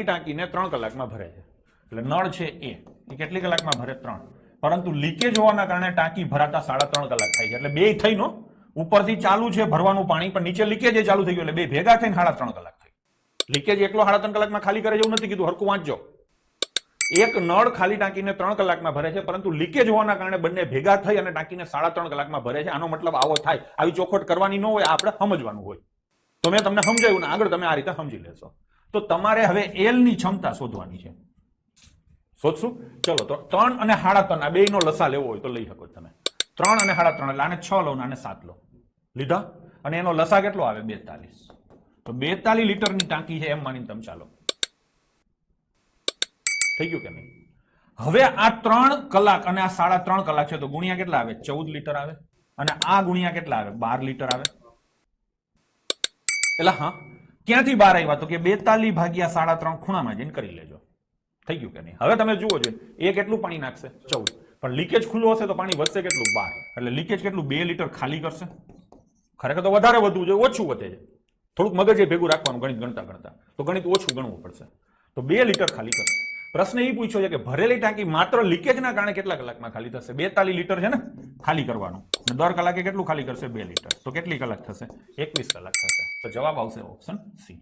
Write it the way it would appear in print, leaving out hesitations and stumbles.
ખાલી ટાંકીને 3 કલાકમાં ભરે છે. એટલે નળ છે એ કેટલી કલાકમાં ભરે? 3. પરંતુ લીકેજ હોવાના કારણે ટાંકી ભરાતા 3.5 કલાક થાય છે. એટલે બે થઈને ઉપરથી ચાલુ છે ભરવાનું પાણી, પણ નીચે લીકેજ એ ચાલુ થઈ ગયું, એટલે બે ભેગા થઈને 3.5 કલાક થઈ. લીકેજ એકલો 3.5 કલાકમાં ખાલી કરે એવું નથી કીધું, હરખું વાંચજો. એક નળ ખાલી ટાંકીને 3 કલાકમાં ભરે છે, પરંતુ લીકેજ હોવાના કારણે બંને ભેગા થઈ અને ટાંકીને 3.5 કલાકમાં ભરે છે. આનો મતલબ આવો થાય. આવી ચોખવટ કરવાની ન હોય, આપણે સમજવાનું હોય. તો મેં તમને સમજાવ્યું ને, આગળ તમે આ રીતે સમજી લેશો. તો તમારે હવે એલ ની ક્ષમતા શોધવાની છે. શોધશું? ચલો, તો 3 અને 3.5 આ બેયનો લસા લેવો હોય તો લઈ શકો તમે. 3 અને 3.5 એટલે આને 6 લો ને આને 7 લો. લીધા? અને એનો લસા કેટલો આવે? 42. તો 42 લીટરની ટાંકી છે એમ માનીને તમે ચાલો. થઈ ગયું કે નહીં? હવે આ 3 કલાક અને આ 3.5 કલાક છે, તો ગુણ્યા કેટલા આવે? 14 લીટર આવે. અને આ ગુણ્યા કેટલા આવે? 12 લીટર આવે. એટલે હા, ક્યાંથી 12 આવ્યા? તો કે 42 ભાગ્યા 3.5 ખૂણામાં જઈને કરી લેજો. થઈ ગયું કે નહીં? હવે તમે જુઓ છો, એ કેટલું પાણી નાખશે? 14. પણ લીકેજ ખુલ્લું હશે તો પાણી વધશે કેટલું? 12. એટલે લીકેજ કેટલું? 2 લીટર ખાલી કરશે. ખરેખર તો વધારે વધવું જોઈએ, ઓછું વધે છે. થોડુંક મગજ ભેગું રાખવાનું ગણિત ગણતા, તો ગણિત ઓછું ગણવું પડશે. તો 2 લીટર ખાલી કરશે. પ્રશ્ન એ પૂછ્યો છે કે ભરેલી ટાંકી માત્ર લીકેજના કારણે કેટલા કલાકમાં ખાલી થશે? 42 લીટર છે ને ખાલી કરવાનું, અને દર કલાકે કેટલું ખાલી કરશે? 2 લીટર. તો કેટલી કલાક થશે? 21 કલાક થશે. તો જવાબ આવશે ઓપ્શન સી.